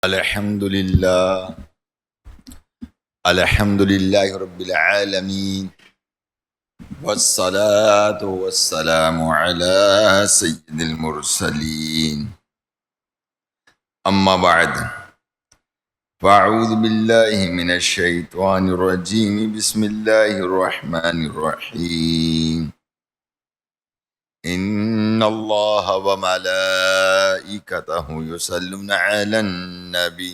الحمد للہ رب العالمین والصلاة والسلام علی سید المرسلین اما بعد فاعوذ باللہ من الشیطان الرجیم بسم اللہ الرحمن الرحیم ان اللہ وملائکتہ یصلون علی النبی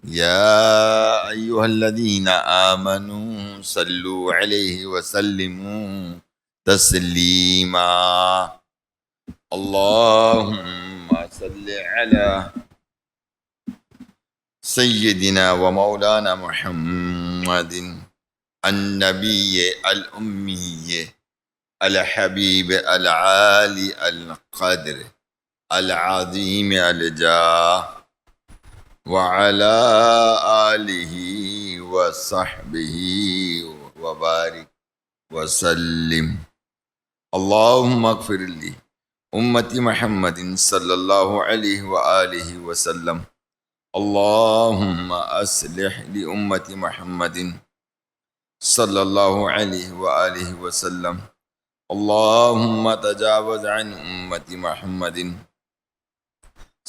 يا أيها الذين آمنوا صلوا عليه وسلموا تسليما اللهم صل على سيدنا ومولانا محمد النبي الأمي الحبيب العالي القدر العظيم الجاه وعلى آلہ وصحبہ وبارک وسلم اللہم اغفر لی امتی محمد صلی اللہ علیہ وآلہ وسلم اللہم اصلح لی امتی محمد صلی اللہ علیہ وآلہ وسلم اللہم تجاوز عن امتی محمد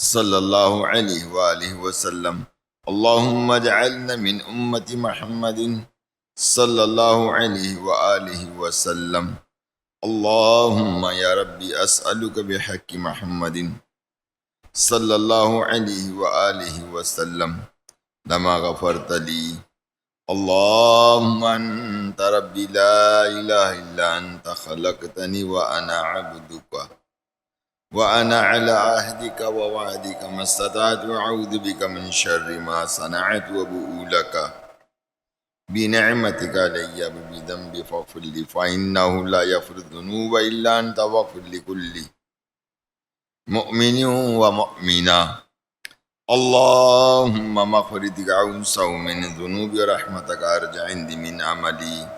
صلی اللہ علیہ وآلہ وسلم اللہم اجعلنا من امت محمد صلی اللہ علیہ وآلہ وسلم اللہم یا ربی اسألک بحق محمد صلی اللہ علیہ وآلہ وسلم لما غفرت لی اللہم انت ربی لا الہ الا انت خلقتنی وانا عبدک وأنا على عهدك ووعدك ما استطعت أعوذ بك من شر ما صنعت وأبوء لك بنعمتك علي بذنبي فاغفر لي فإنه لا يغفر الذنوب إلا أنت واغفر لكل مؤمن ومؤمنة اللهم مغفرتك أوسع من ذنوب رحمتك أرجع عندي من عملي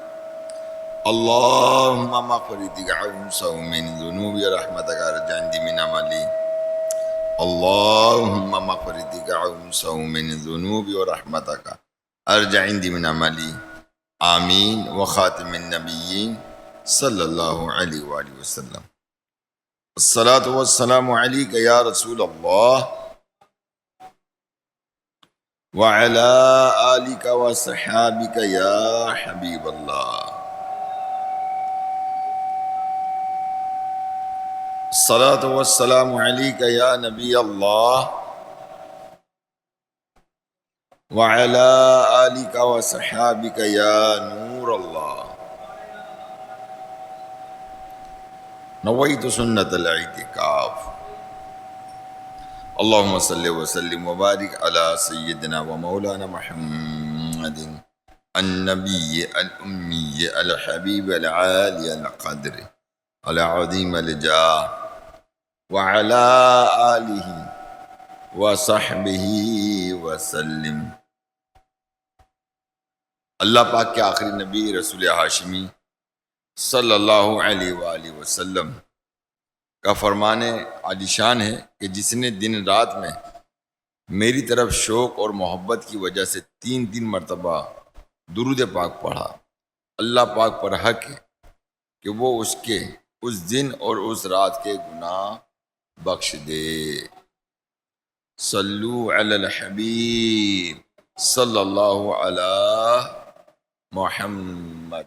اللهم مغفرتك أوسع من ذنوب رحمتك أرجع عندي من عملي اللهم مغفرتك أوسع من ذنوب ورحمتك أرجع عندي من عملي آمين وخاتم النبيين صلى الله عليه وآله وسلم الصلاة والسلام عليك يا رسول الله وعلى آلك وصحابك يا حبيب الله الصلاة والسلام عليك يا نبي الله وعلى آلك وصحابك يا نور الله نويت سنة الاعتكاف اللهم صل وسلم وبارك على سيدنا ومولانا محمد النبي الأمي الحبيب العالي القدر العظيم الجاه وعلى آلہ وصحبہ وسلم اللہ پاک کے آخری نبی رسول ہاشمی صلی اللہ علیہ وآلہ وسلم کا فرمان عالی شان ہے کہ جس نے دن رات میں میری طرف شوق اور محبت کی وجہ سے 3 مرتبہ درود پاک پڑھا اللہ پاک پر حق ہے کہ وہ اس دن اور اس رات کے گناہ بخش دے صلو علی الحبیب صلی اللہ علی محمد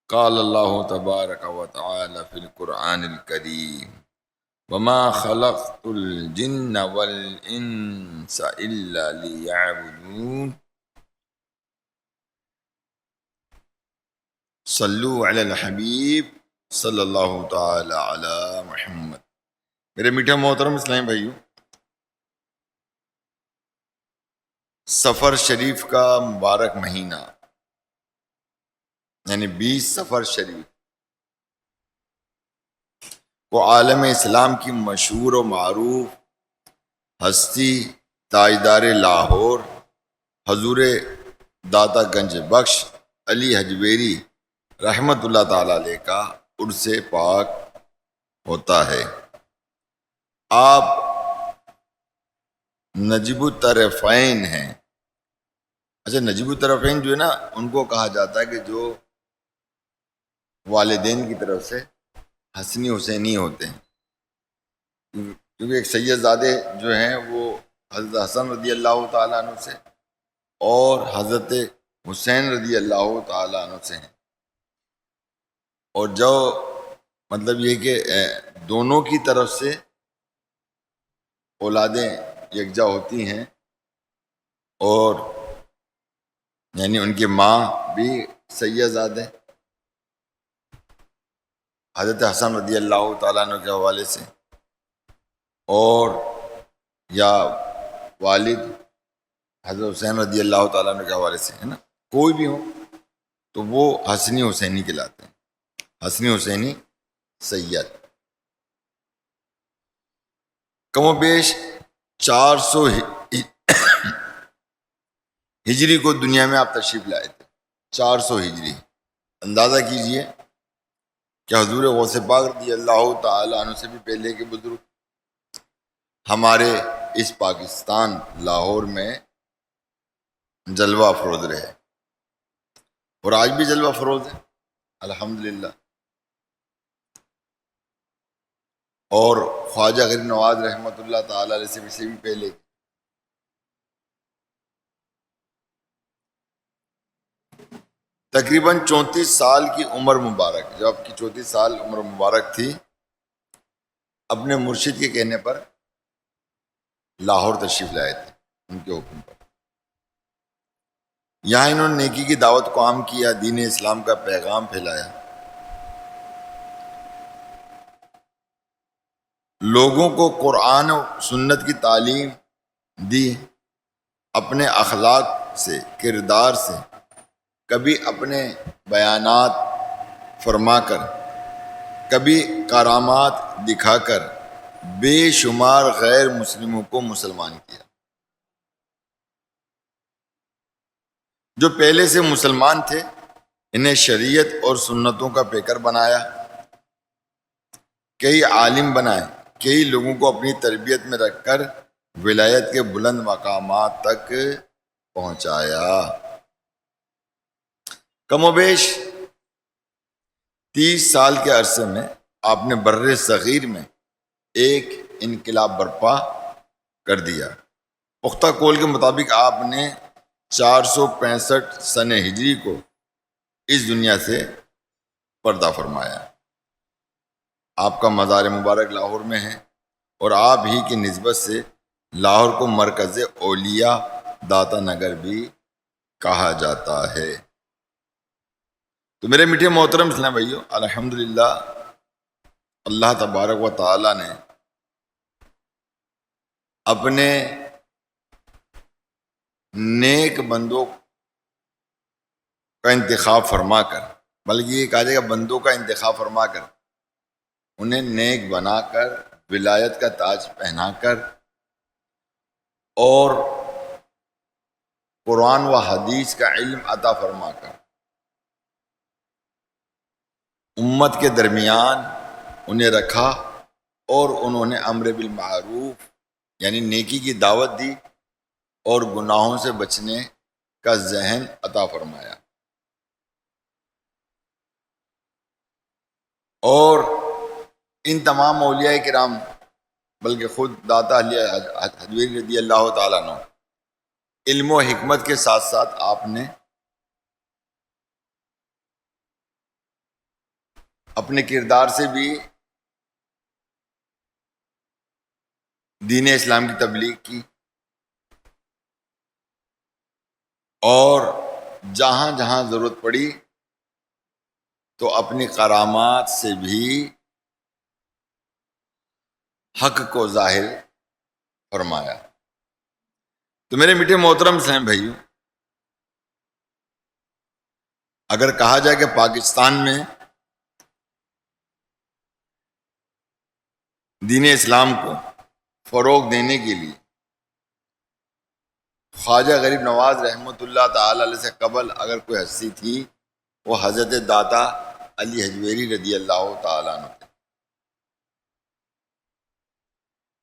قال اللہ تبارک و تعالی فی القرآن الکریم وما خلقت الجن والانس الا لیعبدون صلو علی الحبیب صلی اللہ تعالی علی محمد میرے میٹھے محترم اسلامی بھائیو، سفر شریف کا مبارک مہینہ یعنی 20 سفر شریف کو عالم اسلام کی مشہور و معروف ہستی تاجدار لاہور حضور داتا گنج بخش علی حجویری رحمت اللہ تعالی علیہ کا عرس پاک ہوتا ہے۔ آپ نجیب الطرفین ہیں. اچھا، نجیب الطرفین جو ہے نا، ان کو کہا جاتا ہے کہ جو والدین کی طرف سے حسنی حسینی ہوتے ہیں، کیونکہ ایک سید زادے جو ہیں وہ حضرت حسن رضی اللہ تعالیٰ عنہ سے اور حضرت حسین رضی اللہ تعالیٰ عنہ سے ہیں. اور جو مطلب یہ کہ دونوں کی طرف سے اولادیں یکجا ہوتی ہیں، اور یعنی ان کی ماں بھی سید زادے حضرت حسن رضی اللہ تعالیٰ عنہ کے حوالے سے، اور یا والد حضرت حسین رضی اللہ تعالیٰ عنہ کے حوالے سے، ہے نا، کوئی بھی ہو تو وہ حسنی حسینی کہلاتے ہیں، حسنی حسینی سید. کم و بیش 400 ہجری کو دنیا میں آپ تشریف لائے تھے. 400 ہجری. اندازہ کیجئے کہ حضور غوث پاک رضی اللہ تعالیٰ عنہ سے بھی پہلے کے بزرگ ہمارے اس پاکستان لاہور میں جلوہ افروز رہے، اور آج بھی جلوہ افروز ہے الحمدللہ. اور خواجہ غریب نواز رحمۃ اللہ تعالی علیہ سے بھی پہلے تقریباً 34 سال کی عمر مبارک، جب آپ کی 34 سال عمر مبارک تھی، اپنے مرشد کے کہنے پر لاہور تشریف لائے تھے ان کے حکم پر. یہاں انہوں نے نیکی کی دعوت کو عام کیا، دین اسلام کا پیغام پھیلایا، لوگوں کو قرآن و سنت کی تعلیم دی. اپنے اخلاق سے، کردار سے، کبھی اپنے بیانات فرما کر، کبھی کرامات دکھا کر بے شمار غیر مسلموں کو مسلمان کیا. جو پہلے سے مسلمان تھے انہیں شریعت اور سنتوں کا پیکر بنایا، کئی عالم بنائے، کئی لوگوں کو اپنی تربیت میں رکھ کر ولایت کے بلند مقامات تک پہنچایا. کم و بیش 30 سال کے عرصے میں آپ نے بر صغیر میں ایک انقلاب برپا کر دیا. پختہ قول کے مطابق آپ نے 465 سن ہجری کو اس دنیا سے پردہ فرمایا. آپ کا مزار مبارک لاہور میں ہے، اور آپ ہی کی نسبت سے لاہور کو مرکز اولیاء داتا نگر بھی کہا جاتا ہے. تو میرے میٹھے محترم اسلام بھائیو، الحمدللہ اللہ تبارک و تعالی نے اپنے نیک بندوں کا انتخاب فرما کر، بلکہ یہ کہا جائے گا بندوں کا انتخاب فرما کر، انہیں نیک بنا کر، ولایت کا تاج پہنا کر، اور قرآن و حدیث کا علم عطا فرما کر امت کے درمیان انہیں رکھا، اور انہوں نے امر بالمعروف یعنی نیکی کی دعوت دی، اور گناہوں سے بچنے کا ذہن عطا فرمایا. اور ان تمام اولیاء کرام، بلکہ خود داتا حجویری رضی اللہ تعالیٰ عنہ، علم و حکمت کے ساتھ ساتھ آپ نے اپنے کردار سے بھی دین اسلام کی تبلیغ کی، اور جہاں جہاں ضرورت پڑی تو اپنی کرامات سے بھی حق کو ظاہر فرمایا. تو میرے میٹھے محترم اسلام بھائیو، اگر کہا جائے کہ پاکستان میں دین اسلام کو فروغ دینے کے لیے خواجہ غریب نواز رحمۃ اللہ تعالی علیہ سے قبل اگر کوئی ہستی تھی، وہ حضرت داتا علی حجویری رضی اللہ تعالیٰ عنہ تھے،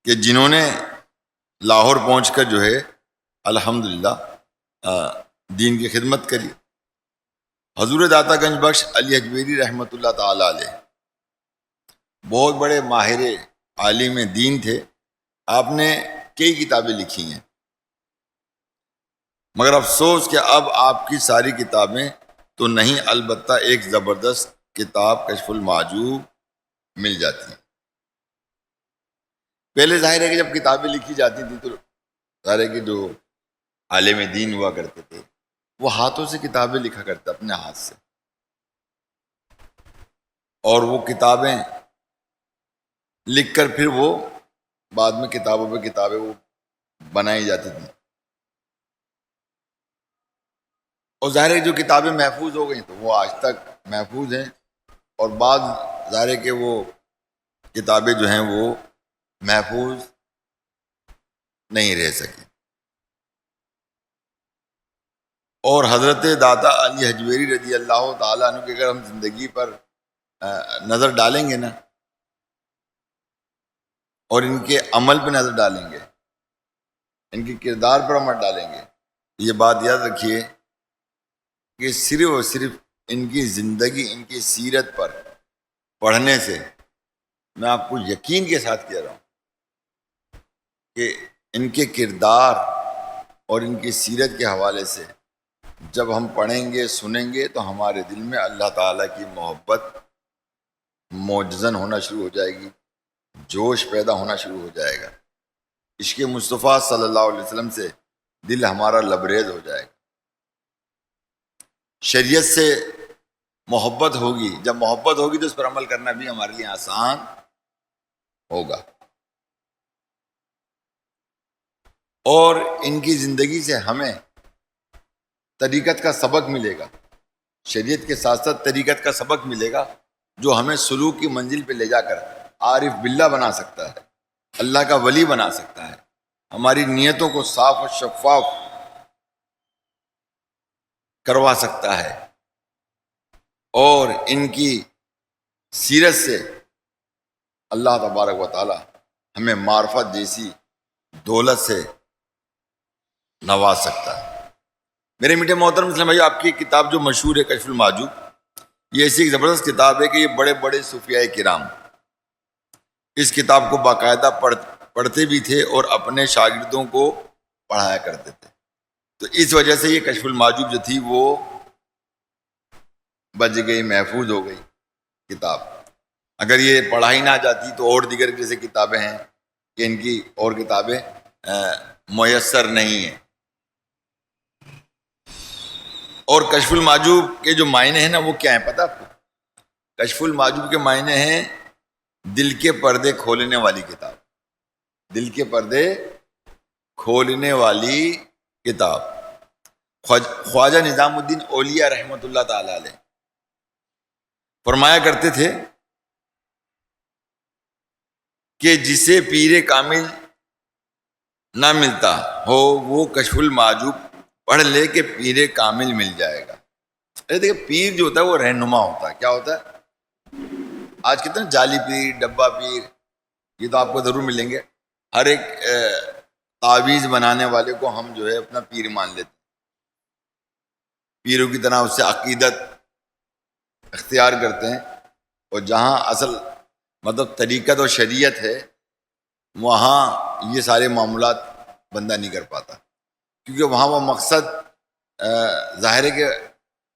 کہ جنہوں نے لاہور پہنچ کر جو ہے الحمدللہ دین کی خدمت کری۔ حضور داتا گنج بخش علی حجویری رحمۃ اللہ تعالی علیہ بہت بڑے ماہر عالم دین تھے، آپ نے کئی کتابیں لکھی ہیں، مگر افسوس کہ اب آپ کی ساری کتابیں تو نہیں، البتہ ایک زبردست کتاب کشف المحجوب مل جاتی ہیں۔ پہلے ظاہر ہے کہ جب کتابیں لکھی جاتی تھی تو ظاہر ہے کہ جو عالم دین ہوا کرتے تھے وہ ہاتھوں سے کتابیں لکھا کرتے اپنے ہاتھ سے، اور وہ کتابیں لکھ کر پھر وہ بعد میں کتابوں پہ کتابیں وہ بنائی جاتی تھیں، اور ظاہر ہے جو کتابیں محفوظ ہو گئیں تو وہ آج تک محفوظ ہیں، اور بعض ظاہر ہے کہ وہ کتابیں جو ہیں وہ محفوظ نہیں رہ سکیں۔ اور حضرت داتا علی حجویری رضی اللہ تعالیٰ عنہ کی اگر ہم زندگی پر نظر ڈالیں گے نا، اور ان کے عمل پہ نظر ڈالیں گے، ان کے کردار پر عمل ڈالیں گے، یہ بات یاد رکھیے کہ صرف اور صرف ان کی زندگی، ان کی سیرت پر پڑھنے سے میں آپ کو یقین کے ساتھ کہہ رہا ہوں کہ ان کے کردار اور ان کی سیرت کے حوالے سے جب ہم پڑھیں گے، سنیں گے، تو ہمارے دل میں اللہ تعالیٰ کی محبت معجزن ہونا شروع ہو جائے گی، جوش پیدا ہونا شروع ہو جائے گا، عشق مصطفیٰ صلی اللہ علیہ وسلم سے دل ہمارا لبریز ہو جائے گا، شریعت سے محبت ہوگی، جب محبت ہوگی تو اس پر عمل کرنا بھی ہمارے لیے آسان ہوگا، اور ان کی زندگی سے ہمیں طریقت کا سبق ملے گا، شریعت کے ساتھ ساتھ طریقت کا سبق ملے گا جو ہمیں سلوک کی منزل پہ لے جا کر عارف باللہ بنا سکتا ہے، اللہ کا ولی بنا سکتا ہے، ہماری نیتوں کو صاف و شفاف کروا سکتا ہے، اور ان کی سیرت سے اللہ تبارک و تعالی ہمیں معرفت جیسی دولت سے نواز سکتا ہے۔ میرے میٹھے محترم اسلام بھائی، آپ کی کتاب جو مشہور ہے کشف المحجوب، یہ ایسی ایک زبردست کتاب ہے کہ یہ بڑے بڑے صوفیاء کرام اس کتاب کو باقاعدہ پڑھتے بھی تھے اور اپنے شاگردوں کو پڑھایا کرتے تھے، تو اس وجہ سے یہ کشف المحجوب جو تھی وہ بچ گئی، محفوظ ہو گئی کتاب۔ اگر یہ پڑھائی نہ جاتی تو اور دیگر جیسے کتابیں ہیں کہ ان کی اور کتابیں میسر نہیں ہیں۔ اور کشف المحجوب کے جو معنی ہیں نا وہ کیا ہیں پتہ آپ کو؟ کشف المحجوب کے معنی ہیں دل کے پردے کھولنے والی کتاب، دل کے پردے کھولنے والی کتاب۔ خواجہ نظام الدین اولیاء رحمۃ اللہ تعالی علیہ فرمایا کرتے تھے کہ جسے پیر کامل نہ ملتا ہو وہ کشف المحجوب پڑھ لے کہ پیر کامل مل جائے گا۔ دیکھیں پیر جو ہوتا ہے وہ رہنما ہوتا ہے، کیا ہوتا ہے؟ آج کتنے جعلی پیر، ڈبہ پیر، یہ تو آپ کو ضرور ملیں گے، ہر ایک تعویذ بنانے والے کو ہم جو ہے اپنا پیر مان لیتے ہیں، پیروں کی طرح اس سے عقیدت اختیار کرتے ہیں، اور جہاں اصل مطلب طریقت اور شریعت ہے وہاں یہ سارے معاملات بندہ نہیں کر پاتا، کیونکہ وہاں وہ مقصد ظاہر ہے کہ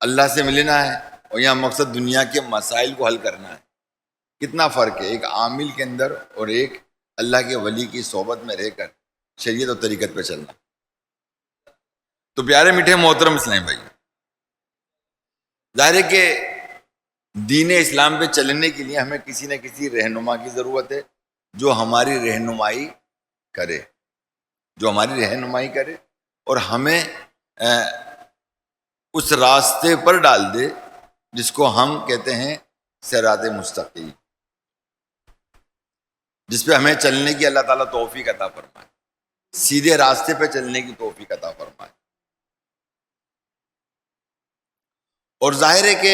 اللہ سے ملنا ہے، اور یہاں مقصد دنیا کے مسائل کو حل کرنا ہے۔ کتنا فرق ہے ایک عامل کے اندر اور ایک اللہ کے ولی کی صحبت میں رہ کر شریعت اور طریقت پہ چلنا۔ تو پیارے میٹھے محترم اسلام بھائی، ظاہر ہے کہ دین اسلام پہ چلنے کے لیے ہمیں کسی نہ کسی رہنما کی ضرورت ہے جو ہماری رہنمائی کرے، جو ہماری رہنمائی کرے اور ہمیں اس راستے پر ڈال دے جس کو ہم کہتے ہیں صراط مستقیم، جس پہ ہمیں چلنے کی اللہ تعالیٰ توفیق عطا فرمائے، سیدھے راستے پہ چلنے کی توفیق عطا فرمائے۔ اور ظاہر ہے کہ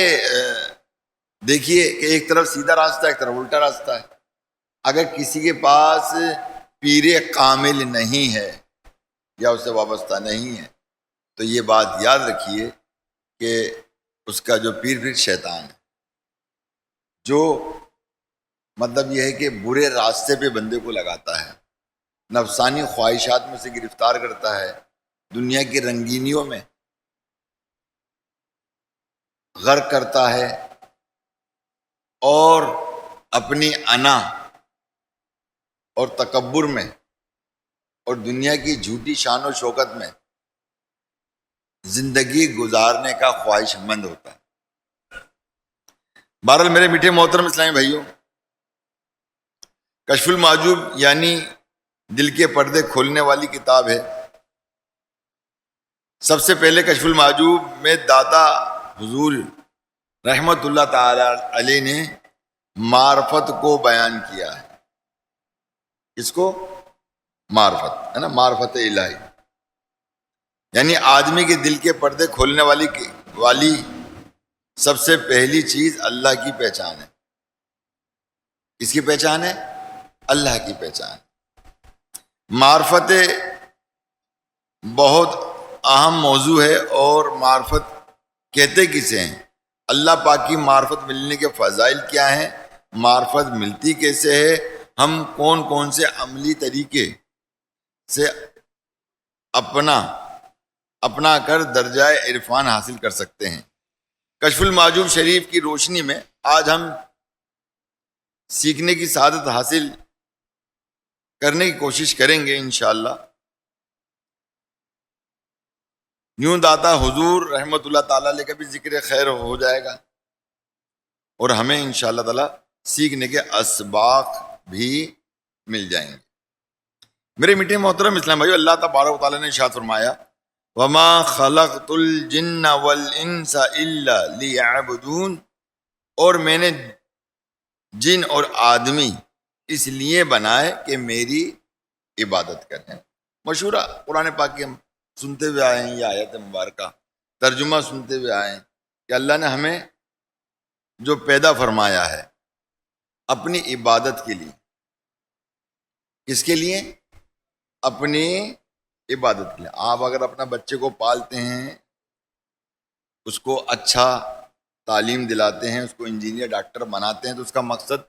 دیکھیے کہ ایک طرف سیدھا راستہ ہے، ایک طرف الٹا راستہ ہے۔ اگر کسی کے پاس پیر کامل نہیں ہے یا اس سے وابستہ نہیں ہے تو یہ بات یاد رکھیے کہ اس کا جو پیر پھر شیطان ہے، جو مطلب یہ ہے کہ برے راستے پہ بندے کو لگاتا ہے، نفسانی خواہشات میں سے گرفتار کرتا ہے، دنیا کی رنگینیوں میں غرق کرتا ہے، اور اپنی انا اور تکبر میں اور دنیا کی جھوٹی شان و شوکت میں زندگی گزارنے کا خواہش مند ہوتا ہے۔ بہرحال میرے میٹھے محترم اسلامی بھائیوں، کشف المحجوب یعنی دل کے پردے کھولنے والی کتاب ہے۔ سب سے پہلے کشف المحجوب میں داتا حضور رحمت اللہ تعالی علیہ نے معرفت کو بیان کیا ہے۔ اس کو معرفت ہے نا، معرفت الہی، یعنی آدمی کے دل کے پردے کھولنے والی سب سے پہلی چیز اللہ کی پہچان ہے۔ کس کی پہچان ہے؟ اللہ کی پہچان۔ معرفت بہت اہم موضوع ہے، اور معرفت کہتے کسے ہیں؟ اللہ پاک کی معرفت ملنے کے فضائل کیا ہیں؟ معرفت ملتی کیسے ہے؟ ہم کون کون سے عملی طریقے سے اپنا کر درجہ عرفان حاصل کر سکتے ہیں؟ کشف المحجوب شریف کی روشنی میں آج ہم سیکھنے کی سعادت حاصل کرنے کی کوشش کریں گے انشاءاللہ۔ یوں داتا حضور رحمت اللہ تعالیٰ علیہ کا بھی ذکر خیر ہو جائے گا، اور ہمیں انشاءاللہ تعالیٰ سیکھنے کے اسباق بھی مل جائیں گے۔ میرے میٹھے محترم اسلام بھائیو، اللہ تبارک و تعالیٰ نے ارشاد فرمایا وَمَا خَلَقْتُ الْجِنَّ وَالْإِنسَ إِلَّا لِيَعْبُدُونَ، اور میں نے جن اور آدمی اس لیے بنائے کہ میری عبادت کریں۔ مشہورہ قرآن پاک کے ہم سنتے ہوئے آئے ہیں، یہ آیت مبارکہ ترجمہ سنتے ہوئے آئے ہیں کہ اللہ نے ہمیں جو پیدا فرمایا ہے اپنی عبادت کے لیے۔ کس کے لیے؟ اپنی عبادت کے لیے۔ آپ اگر اپنا بچے کو پالتے ہیں، اس کو اچھا تعلیم دلاتے ہیں، اس کو انجینئر ڈاکٹر بناتے ہیں، تو اس کا مقصد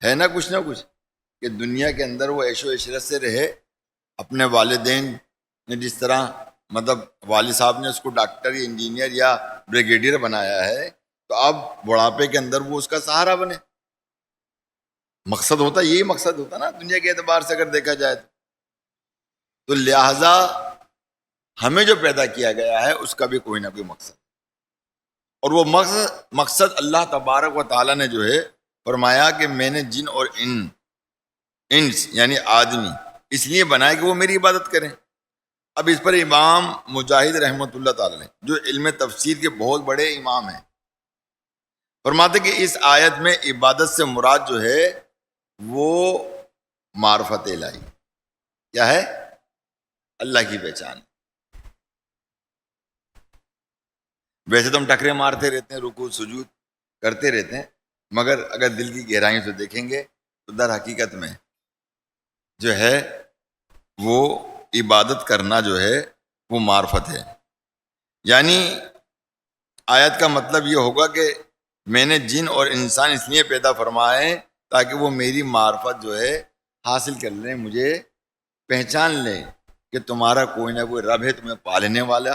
ہے نا کچھ کہ دنیا کے اندر وہ عیش و عشرت سے رہے۔ اپنے والدین نے جس طرح مطلب والد صاحب نے اس کو ڈاکٹر یا انجینئر یا بریگیڈیئر بنایا ہے، تو اب بڑھاپے کے اندر وہ اس کا سہارا بنے۔ مقصد ہوتا، یہی مقصد ہوتا نا دنیا کے اعتبار سے اگر دیکھا جائے تو لہذا ہمیں جو پیدا کیا گیا ہے اس کا بھی کوئی نہ کوئی مقصد، اور وہ مقصد اللہ تبارک و تعالیٰ نے جو ہے فرمایا کہ میں نے جن اور انس یعنی آدمی اس لیے بنایا کہ وہ میری عبادت کریں۔ اب اس پر امام مجاہد رحمت اللہ تعالیٰ نے، جو علم تفسیر کے بہت بڑے امام ہیں، فرماتے کہ اس آیت میں عبادت سے مراد جو ہے وہ معرفت الہی کیا ہے؟ اللہ کی پہچان۔ ویسے تو ہم ٹکرے مارتے رہتے ہیں، رکوع سجود کرتے رہتے ہیں، مگر اگر دل کی گہرائیوں سے دیکھیں گے تو در حقیقت میں جو ہے وہ عبادت کرنا جو ہے وہ معرفت ہے۔ یعنی آیت کا مطلب یہ ہوگا کہ میں نے جن اور انسان اس لیے پیدا فرمائے تاکہ وہ میری معرفت جو ہے حاصل کر لیں، مجھے پہچان لیں کہ تمہارا کوئی نہ کوئی رب ہے، تمہیں پالنے والا،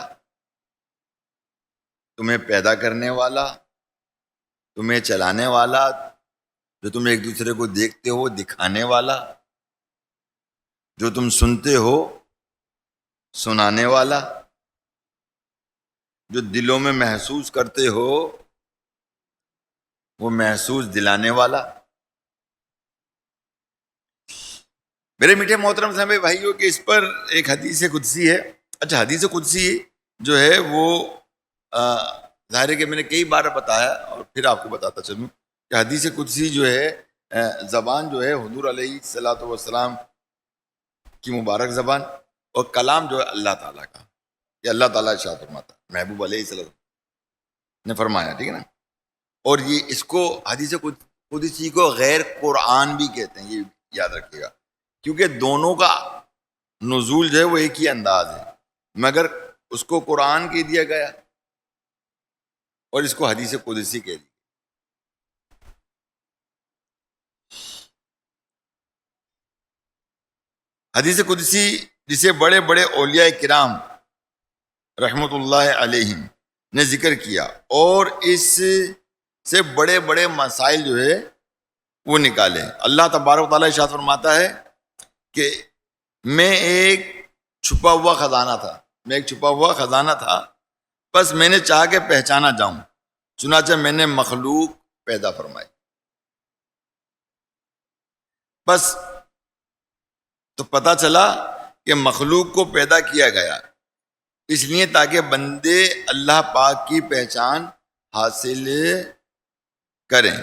تمہیں پیدا کرنے والا، تمہیں چلانے والا، جو تم ایک دوسرے کو دیکھتے ہو دکھانے والا، جو تم سنتے ہو سنانے والا، جو دلوں میں محسوس کرتے ہو وہ محسوس دلانے والا۔ میرے میٹھے محترم صاحب بھائیوں کہ اس پر ایک حدیث قدسی ہے۔ اچھا، حدیث قدسی جو ہے وہ ظاہر ہے کہ میں نے کئی بار بتایا اور پھر آپ کو بتاتا چلوں کہ حدیث قدسی جو ہے زبان جو ہے حضور علیہ الصلوۃ والسلام کی مبارک زبان، اور کلام جو ہے اللہ تعالیٰ کا، یہ اللہ تعالیٰ ارشاد فرماتا ہے، محبوب علیہ السلام نے فرمایا، ٹھیک ہے نا۔ اور یہ اس کو حدیث قدسی کو غیر قرآن بھی کہتے ہیں، یہ یاد رکھیے گا کیونکہ دونوں کا نزول جو ہے وہ ایک ہی انداز ہے، مگر اس کو قرآن کہہ دیا گیا اور اس کو حدیث قدسی کہہ دی۔ حدیث قدسی جسے بڑے بڑے اولیاء کرام رحمت اللہ علیہم نے ذکر کیا، اور اس سے بڑے بڑے مسائل جو ہے وہ نکالے۔ اللہ تبارک و تعالیٰ ارشاد فرماتا ہے کہ میں ایک چھپا ہوا خزانہ تھا، بس میں نے چاہا کہ پہچانا جاؤں، چنانچہ میں نے مخلوق پیدا فرمائی۔ بس تو پتہ چلا کہ مخلوق کو پیدا کیا گیا اس لیے تاکہ بندے اللہ پاک کی پہچان حاصل کریں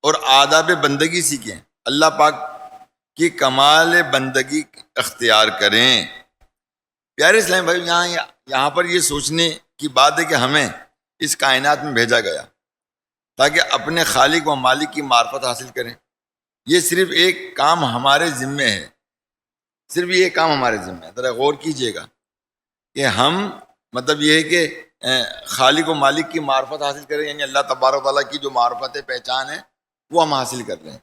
اور آداب بندگی سیکھیں، اللہ پاک کی کمال بندگی اختیار کریں۔ پیارے اسلام بھائی، یہاں پر یہ سوچنے کی بات ہے کہ ہمیں اس کائنات میں بھیجا گیا تاکہ اپنے خالق و مالک کی معرفت حاصل کریں۔ یہ صرف ایک کام ہمارے ذمے ہے، ذرا غور کیجئے گا کہ ہم مطلب یہ ہے کہ خالق و مالک کی معرفت حاصل کریں، یعنی اللہ تبارک و تعالیٰ کی جو معرفت ہے، پہچان ہے، وہ ہم حاصل کر لیں۔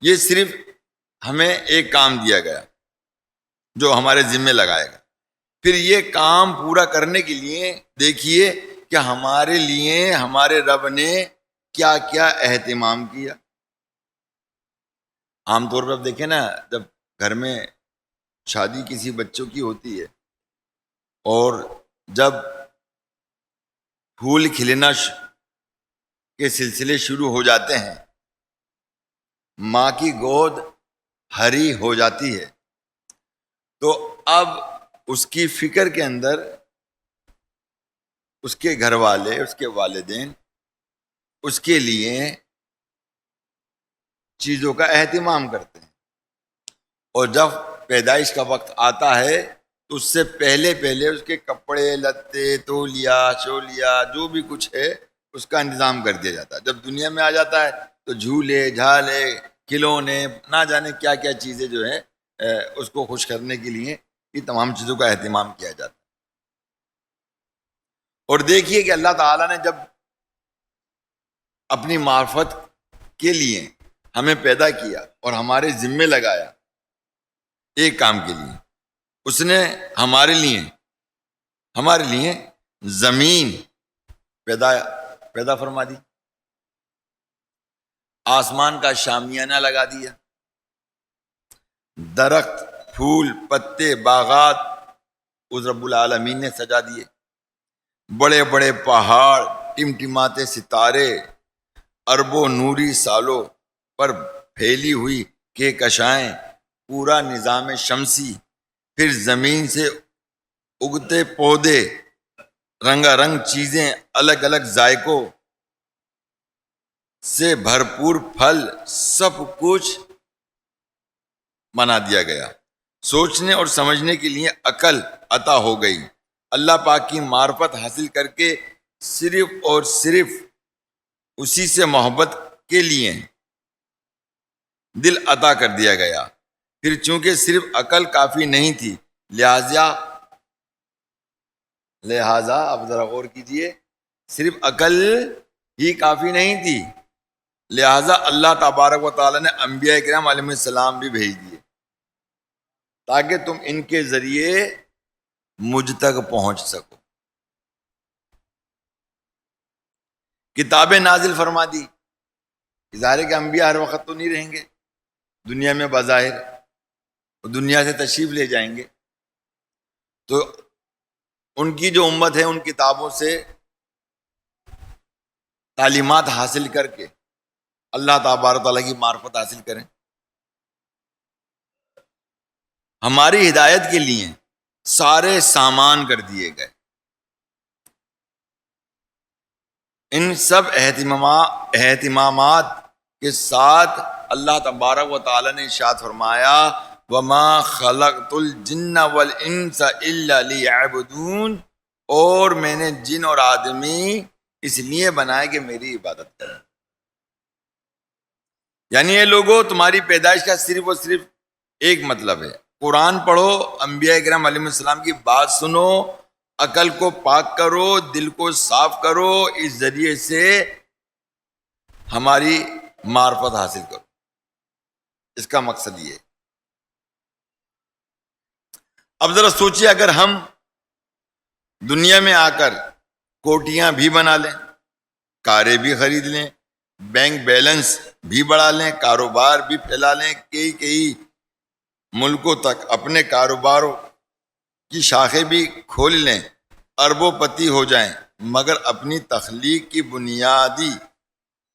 یہ صرف ہمیں ایک کام دیا گیا جو ہمارے ذمے لگائے گا۔ پھر یہ کام پورا کرنے کے لیے دیکھیے کہ ہمارے لیے ہمارے رب نے کیا کیا اہتمام کیا۔ عام طور پر آپ دیکھیں نا، جب گھر میں شادی کسی بچوں کی ہوتی ہے اور جب پھول کھلنا کے سلسلے شروع ہو جاتے ہیں، ماں کی گود ہری ہو جاتی ہے، تو اب اس کی فکر کے اندر اس کے گھر والے، اس کے والدین اس کے لیے چیزوں کا اہتمام کرتے ہیں، اور جب پیدائش کا وقت آتا ہے تو اس سے پہلے اس کے کپڑے لتے، تولیا شولیا جو بھی کچھ ہے اس کا انتظام کر دیا جاتا ہے۔ جب دنیا میں آ جاتا ہے تو جھولے جھالے کھلونے نہ جانے کیا کیا چیزیں جو ہے اس کو خوش کرنے کے لیے یہ تمام چیزوں کا اہتمام کیا جاتا ہے۔ اور دیکھیے کہ اللہ تعالیٰ نے جب اپنی معرفت کے لیے ہمیں پیدا کیا اور ہمارے ذمے لگایا ایک کام کے لیے، اس نے ہمارے لیے زمین پیدا فرما دی، آسمان کا شامیانہ لگا دیا، درخت، پھول، پتے، باغات اس رب العالمین نے سجا دیے، بڑے بڑے پہاڑ، ٹمٹماتے ستارے، اربوں نوری سالوں پر پھیلی ہوئی کہکشائیں، پورا نظام شمسی، پھر زمین سے اگتے پودے، رنگا رنگ چیزیں، الگ الگ ذائقوں سے بھرپور پھل، سب کچھ بنا دیا گیا۔ سوچنے اور سمجھنے کے لیے عقل عطا ہو گئی۔ اللہ پاک کی معرفت حاصل کر کے صرف اور صرف اسی سے محبت کے لیے دل عطا کر دیا گیا۔ پھر چونکہ صرف عقل کافی نہیں تھی، لہذا اب ذرا غور کیجئے، صرف عقل ہی کافی نہیں تھی، لہذا اللہ تبارک و تعالیٰ نے انبیاء کرام علیہ السلام بھی بھیج دیے تاکہ تم ان کے ذریعے مجھ تک پہنچ سکو۔ کتابیں نازل فرما دی، ظاہر ہے کہ انبیاء ہر وقت تو نہیں رہیں گے دنیا میں، بظاہر دنیا سے تشریف لے جائیں گے، تو ان کی جو امت ہے ان کتابوں سے تعلیمات حاصل کر کے اللہ تبارک تعالیٰ کی معرفت حاصل کریں۔ ہماری ہدایت کے لیے سارے سامان کر دیے گئے۔ ان سب اہتمامات کے ساتھ اللہ تبارک و تعالیٰ نے ارشاد فرمایا، وَمَا خَلَقْتُ الْجِنَّ وَالْإِنسَ إِلَّا لِيَعْبُدُونَ، اور میں نے جن اور آدمی اس لیے بنائے کہ میری عبادت کریں۔ یعنی یہ لوگوں تمہاری پیدائش کا صرف اور صرف ایک مطلب ہے، قرآن پڑھو، انبیاء کرام علیہ السلام کی بات سنو، عقل کو پاک کرو، دل کو صاف کرو، اس ذریعے سے ہماری معرفت حاصل کرو۔ اس کا مقصد یہ ہے۔ اب ذرا سوچیے، اگر ہم دنیا میں آ کر کوٹیاں بھی بنا لیں، کاریں بھی خرید لیں، بینک بیلنس بھی بڑھا لیں، کاروبار بھی پھیلا لیں، کئی ملکوں تک اپنے کاروباروں کی شاخیں بھی کھول لیں، اربوں پتی ہو جائیں، مگر اپنی تخلیق کی بنیادی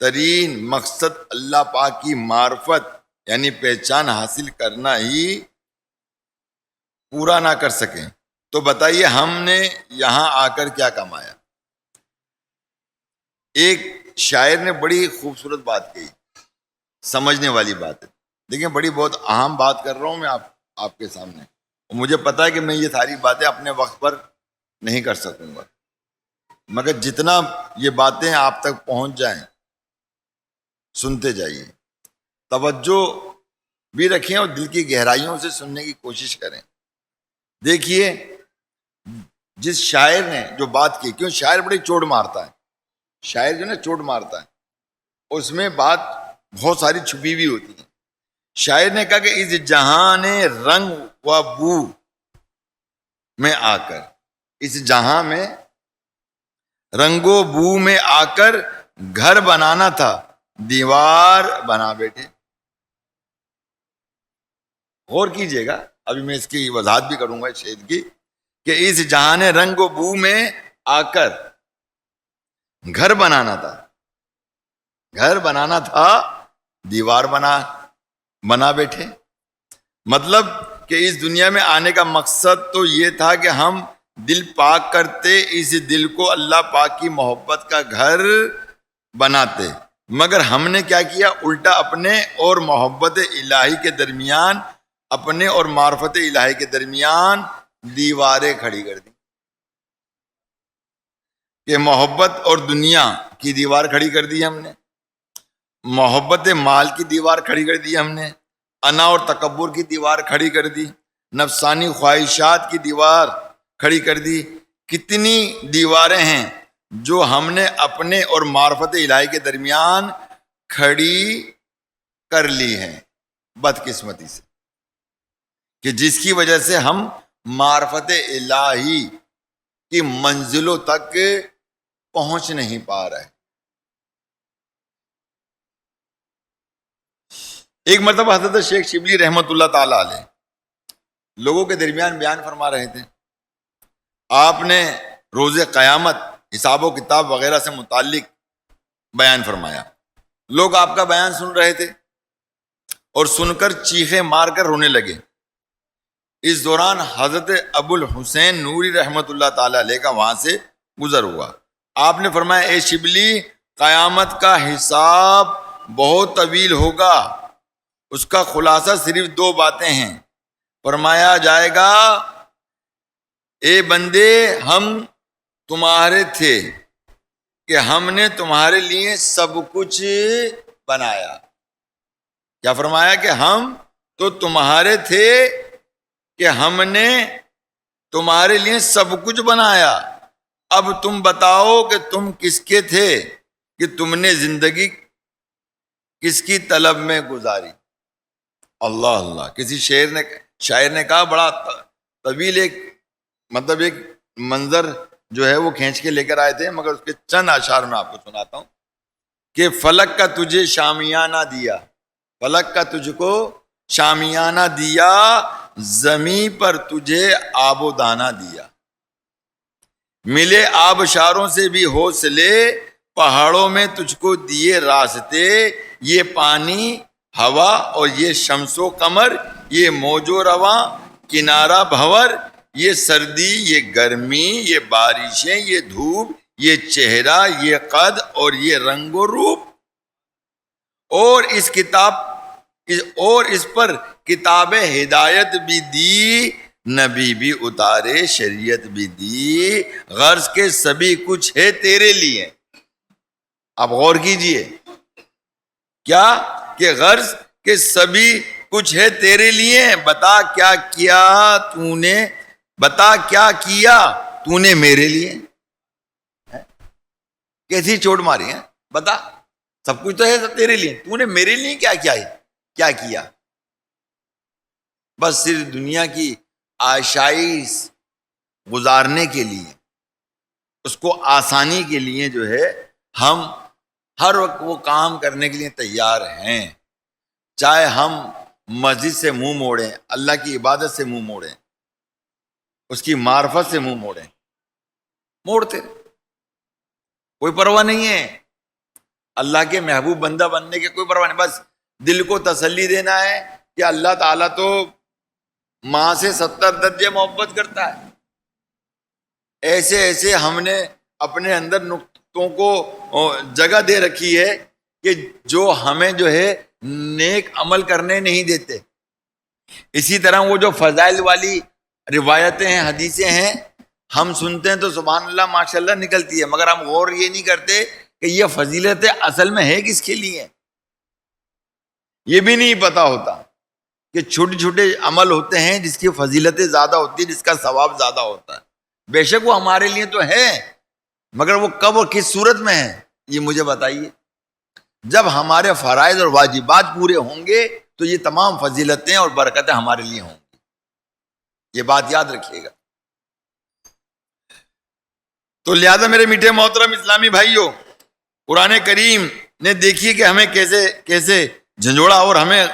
ترین مقصد اللہ پاک کی معرفت یعنی پہچان حاصل کرنا ہی پورا نہ کر سکیں، تو بتائیے ہم نے یہاں آ کر کیا کمایا؟ ایک شاعر نے بڑی خوبصورت بات کہی، سمجھنے والی بات ہے، دیکھیں بڑی بہت اہم بات کر رہا ہوں میں آپ کے سامنے، مجھے پتا ہے کہ میں یہ ساری باتیں اپنے وقت پر نہیں کر سکوں گا، مگر جتنا یہ باتیں آپ تک پہنچ جائیں سنتے جائیے، توجہ بھی رکھیں اور دل کی گہرائیوں سے سننے کی کوشش کریں۔ دیکھیے جس شاعر نے جو بات کی، کیوں شاعر بڑی چوٹ مارتا ہے، شاعر جو نا چوٹ مارتا ہے، اس میں بات بہت ساری چھپی ہوئی ہوتی ہے۔ شاعر نے کہا کہ اس جہان رنگ و بو میں آ کر، اس جہاں میں رنگ و بو میں آ کر گھر بنانا تھا، دیوار بنا بیٹھے۔ غور کیجئے گا، ابھی میں اس کی وضاحت بھی کروں گا اس شعر کی، کہ اس جہان رنگ و بو میں آ کر گھر بنانا تھا، دیوار بنا بیٹھے۔ مطلب کہ اس دنیا میں آنے کا مقصد تو یہ تھا کہ ہم دل پاک کرتے، اس دل کو اللہ پاک کی محبت کا گھر بناتے، مگر ہم نے کیا کیا؟ الٹا اپنے اور محبت الہی کے درمیان، اپنے اور معرفت الہی کے درمیان دیواریں کھڑی کر دی، کہ محبت اور دنیا کی دیوار کھڑی کر دی ہم نے، محبت مال کی دیوار کھڑی کر دی ہم نے، انا اور تکبر کی دیوار کھڑی کر دی، نفسانی خواہشات کی دیوار کھڑی کر دی۔ کتنی دیواریں ہیں جو ہم نے اپنے اور معرفت الہی کے درمیان کھڑی کر لی ہیں، بدقسمتی سے، کہ جس کی وجہ سے ہم معرفت الہی کی منزلوں تک پہنچ نہیں پا رہے۔ ایک مرتبہ حضرت شیخ شبلی رحمت اللہ تعالی علیہ لوگوں کے درمیان بیان فرما رہے تھے، آپ نے روز قیامت، حساب و کتاب وغیرہ سے متعلق بیان فرمایا، لوگ آپ کا بیان سن رہے تھے اور سن کر چیخیں مار کر رونے لگے۔ اس دوران حضرت ابو الحسین نوری رحمت اللہ تعالی علیہ کا وہاں سے گزر ہوا۔ آپ نے فرمایا، اے شبلی، قیامت کا حساب بہت طویل ہوگا، اس کا خلاصہ صرف 2 باتیں ہیں۔ فرمایا جائے گا، اے بندے، ہم تمہارے تھے کہ ہم نے تمہارے لیے سب کچھ بنایا۔ کیا فرمایا؟ کہ ہم تو تمہارے تھے کہ ہم نے تمہارے لیے سب کچھ بنایا، اب تم بتاؤ کہ تم کس کے تھے، کہ تم نے زندگی کس کی طلب میں گزاری۔ اللہ اللہ، کسی شاعر نے کہا، بڑا طویل ایک منظر جو ہے وہ کھینچ کے لے کر آئے تھے، مگر اس کے چند اشعار میں آپ کو سناتا ہوں، کہ فلک کا تجھے شامیانہ دیا، فلک کا تجھ کو شامیانہ دیا، زمین پر تجھے آب و دانہ دیا، ملے آبشاروں سے بھی حوصلے، پہاڑوں میں تجھ کو دیے راستے، یہ پانی ہوا اور یہ شمس و قمر، یہ موج و رواں کنارہ بھور، یہ سردی، یہ گرمی، یہ بارشیں، یہ دھوپ، یہ چہرہ، یہ قد اور یہ رنگ و روپ، اور اس پر کتاب ہدایت بھی دی، نبی بھی اتارے، شریعت بھی دی، غرض کے سبھی کچھ ہے تیرے لیے۔ اب غور کیجئے، کیا کہ کہ غرض کہ سبھی کچھ ہے تیرے لیے، بتا کیا کیا تو نے میرے لیے. کیسی چوٹ ماری ہے، بتا سب کچھ تو ہے سب تیرے لیے، تو نے میرے لیے کیا کیا. بس صرف دنیا کی آشائش گزارنے کے لیے، اس کو آسانی کے لیے جو ہے ہم ہر وقت وہ کام کرنے کے لیے تیار ہیں، چاہے ہم مسجد سے منہ موڑیں، اللہ کی عبادت سے منہ موڑیں، اس کی معرفت سے منہ موڑتے کوئی پرواہ نہیں ہے. اللہ کے محبوب بندہ بننے کے کوئی پرواہ نہیں، بس دل کو تسلی دینا ہے کہ اللہ تعالیٰ تو ماں سے 70 درجے محبت کرتا ہے. ایسے ہم نے اپنے اندر نقطوں کو جگہ دے رکھی ہے کہ جو ہمیں جو ہے نیک عمل کرنے نہیں دیتے. اسی طرح وہ جو فضائل والی روایتیں ہیں، حدیثیں ہیں، ہم سنتے ہیں تو سبحان اللہ ماشاء اللہ نکلتی ہے، مگر ہم غور یہ نہیں کرتے کہ یہ فضیلت اصل میں ہے کس کے لیے. یہ بھی نہیں پتا ہوتا کہ چھوٹے چھوٹے عمل ہوتے ہیں جس کی فضیلتیں زیادہ ہوتی ہے، جس کا ثواب زیادہ ہوتا ہے. بے شک وہ ہمارے لیے تو ہے، مگر وہ کب اور کس صورت میں ہے یہ مجھے بتائیے. جب ہمارے فرائض اور واجبات پورے ہوں گے تو یہ تمام فضیلتیں اور برکتیں ہمارے لیے ہوں گی. یہ بات یاد رکھیے گا. تو لہذا میرے میٹھے محترم اسلامی بھائیوں، قرآن کریم نے دیکھیے کہ ہمیں کیسے جھنجھوڑا اور ہمیں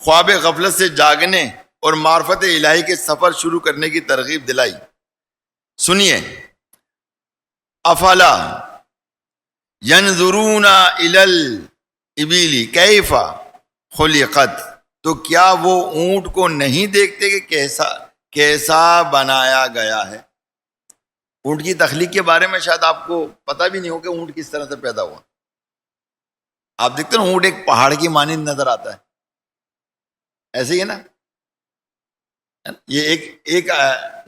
خواب غفلت سے جاگنے اور معرفت الہی کے سفر شروع کرنے کی ترغیب دلائی. سنیے، افلا ینظرون الی الابل کیف خلقت، تو کیا وہ اونٹ کو نہیں دیکھتے کہ کیسا بنایا گیا ہے. اونٹ کی تخلیق کے بارے میں شاید آپ کو پتہ بھی نہیں ہو کہ اونٹ کس طرح سے پیدا ہوا. آپ دیکھتے ہیں اونٹ ایک پہاڑ کی مانند نظر آتا ہے، ایسے ہی ہے نا. یہ ایک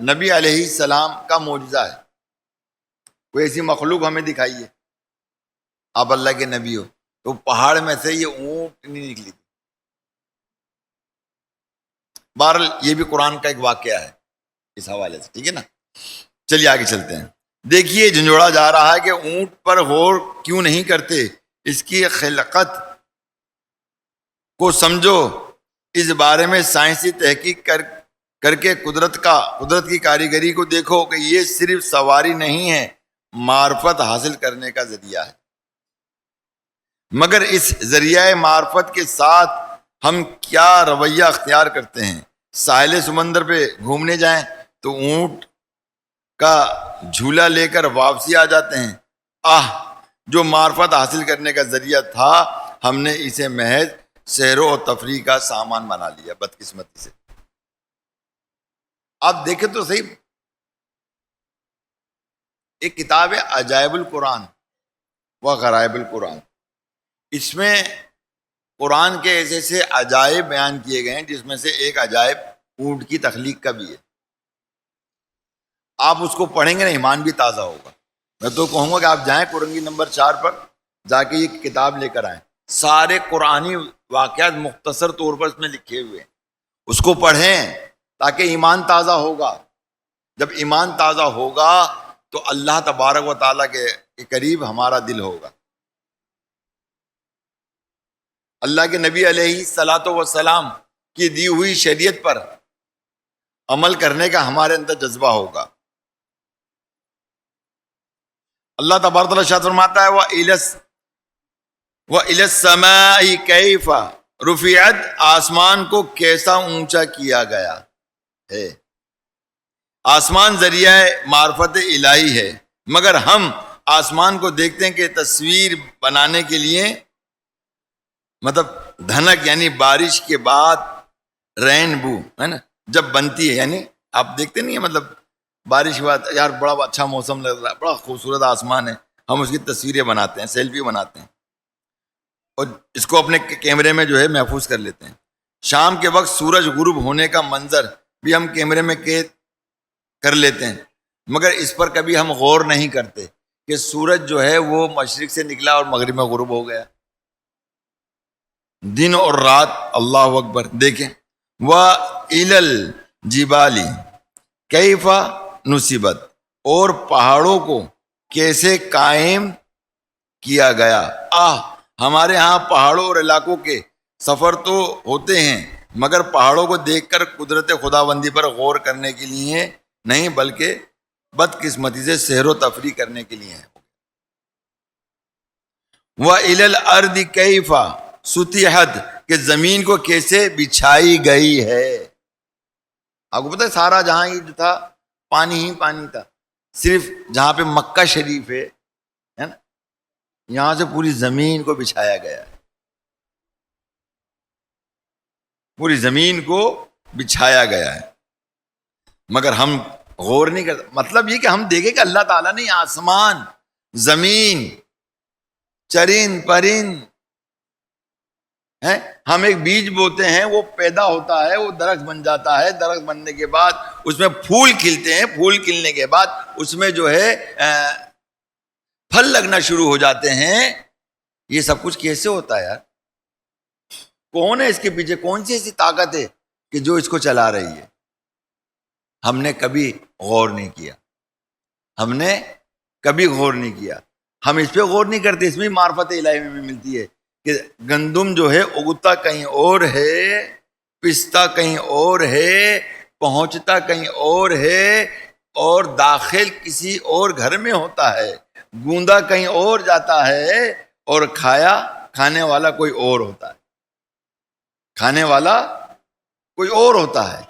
نبی علیہ السلام کا معجزہ ہے. کوئی ایسی مخلوق ہمیں دکھائیے، آپ اللہ کے نبی ہو، تو پہاڑ میں سے یہ اونٹ نہیں نکلی. بہرحال یہ بھی قرآن کا ایک واقعہ ہے اس حوالے سے، ٹھیک ہے نا. چلیے آگے چلتے ہیں. دیکھیے جھنجھوڑا جا رہا ہے کہ اونٹ پر غور کیوں نہیں کرتے، اس کی خلقت کو سمجھو، اس بارے میں سائنسی تحقیق کر کے قدرت کی کاریگری کو دیکھو کہ یہ صرف سواری نہیں ہے، معرفت حاصل کرنے کا ذریعہ ہے. مگر اس ذریعہ معرفت کے ساتھ ہم کیا رویہ اختیار کرتے ہیں. ساحل سمندر پہ گھومنے جائیں تو اونٹ کا جھولا لے کر واپسی آ جاتے ہیں. جو معرفت حاصل کرنے کا ذریعہ تھا، ہم نے اسے محض سیر و تفریح کا سامان بنا لیا بدقسمتی سے. آپ دیکھیں تو صحیح، ایک کتاب ہے عجائب القرآن و غرائب القرآن. اس میں قرآن کے ایسے عجائب بیان کیے گئے ہیں، جس میں سے ایک عجائب اونٹ کی تخلیق کا بھی ہے. آپ اس کو پڑھیں گے نا ایمان بھی تازہ ہوگا. میں تو کہوں گا کہ آپ جائیں قرنگی نمبر 4 پر جا کے یہ کتاب لے کر آئیں. سارے قرآنی واقعات مختصر طور پر اس میں لکھے ہوئے ہیں. اس کو پڑھیں تاکہ ایمان تازہ ہوگا. جب ایمان تازہ ہوگا تو اللہ تبارک و تعالیٰ کے قریب ہمارا دل ہوگا. اللہ کے نبی علیہ الصلاۃ والسلام کی دی ہوئی شریعت پر عمل کرنے کا ہمارے اندر جذبہ ہوگا. اللہ تبارک و تعالیٰ ارشاد فرماتا ہے وَإِلَى السَّمَاءِ كَيْفَ رُفِعَتْ، آسمان کو کیسا اونچا کیا گیا ہے. آسمان ذریعہ معرفت الہی ہے، مگر ہم آسمان کو دیکھتے ہیں کہ تصویر بنانے کے لیے، مطلب دھنک یعنی بارش کے بعد رین بو ہے نا جب بنتی ہے، یعنی آپ دیکھتے نہیں ہیں، مطلب بارش کے بعد یار بڑا اچھا موسم لگ رہا ہے، بڑا خوبصورت آسمان ہے، ہم اس کی تصویریں بناتے ہیں، سیلفی بناتے ہیں اور اس کو اپنے کیمرے میں جو ہے محفوظ کر لیتے ہیں. شام کے وقت سورج غروب ہونے کا منظر بھی ہم کیمرے میں قید کر لیتے ہیں، مگر اس پر کبھی ہم غور نہیں کرتے کہ سورج جو ہے وہ مشرق سے نکلا اور مغرب میں غروب ہو گیا. دن اور رات. اللہ اکبر. دیکھیں وَإِلَى الْجِبَالِ كَيْفَ نُصِبَتْ, اور پہاڑوں کو کیسے قائم کیا گیا. ہمارے ہاں پہاڑوں اور علاقوں کے سفر تو ہوتے ہیں مگر پہاڑوں کو دیکھ کر قدرت خداوندی پر غور کرنے کے لیے نہیں بلکہ بدقسمتی سے سیر و تفریح کرنے کے لیے ہے. وَإِلَى الْأَرْضِ كَيْفَ سُطِحَتْ, کہ زمین کو کیسے بچھائی گئی ہے. آپ کو پتہ ہے سارا جہاں یہ جو تھا پانی ہی پانی تھا, صرف جہاں پہ مکہ شریف ہے نا, یہاں سے پوری زمین کو بچھایا گیا ہے, پوری زمین کو بچھایا گیا ہے. مگر ہم غور نہیں کرتے. مطلب یہ کہ ہم دیکھیں کہ اللہ تعالیٰ نے آسمان, زمین, چرند پرند ہیں, ہم ایک بیج بوتے ہیں, وہ پیدا ہوتا ہے, وہ درخت بن جاتا ہے, درخت بننے کے بعد اس میں پھول کھلتے ہیں, پھول کھلنے کے بعد اس میں جو ہے پھل لگنا شروع ہو جاتے ہیں. یہ سب کچھ کیسے ہوتا ہے یار؟ کون ہے اس کے پیچھے؟ کون سی ایسی طاقت ہے کہ جو اس کو چلا رہی ہے؟ ہم نے کبھی غور نہیں کیا, ہم نے کبھی غور نہیں کیا. ہم اس پہ غور نہیں کرتے. اس میں معرفت الہی میں ملتی ہے کہ گندم جو ہے اگتا کہیں اور ہے, پستا کہیں اور ہے, پہنچتا کہیں اور ہے, اور داخل کسی اور گھر میں ہوتا ہے. گوندا کہیں اور جاتا ہے, اور کھانے والا کوئی اور ہوتا ہے, کھانے والا کوئی اور ہوتا ہے.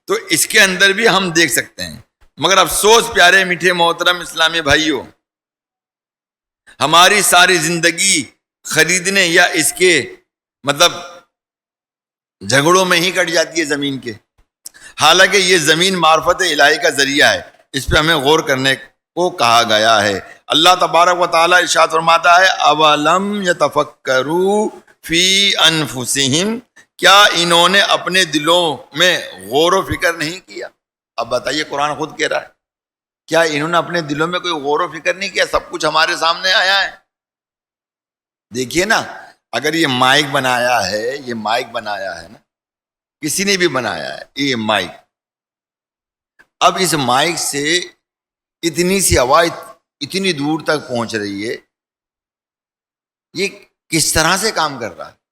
تو اس کے اندر بھی ہم دیکھ سکتے ہیں. مگر افسوس پیارے میٹھے محترم اسلامی بھائیوں, ہماری ساری زندگی خریدنے یا اس کے مطلب جھگڑوں میں ہی کٹ جاتی ہے زمین کے. حالانکہ یہ زمین معرفت الہی کا ذریعہ ہے, اس پہ ہمیں غور کرنے کو کہا گیا ہے. اللہ تبارک و تعالیٰ ارشاد فرماتا ہے اولم یتفکروا فی انفسہم, کیا انہوں نے اپنے دلوں میں غور و فکر نہیں کیا. اب بتائیے, قرآن خود کہہ رہا ہے, کیا انہوں نے اپنے دلوں میں کوئی غور و فکر نہیں کیا؟ سب کچھ ہمارے سامنے آیا ہے. دیکھیے نا, اگر یہ مائک بنایا ہے, یہ مائک بنایا ہے نا, کسی نے بھی بنایا ہے یہ مائک. اب اس مائک سے اتنی سی آواز اتنی دور تک پہنچ رہی ہے, یہ کس طرح سے کام کر رہا ہے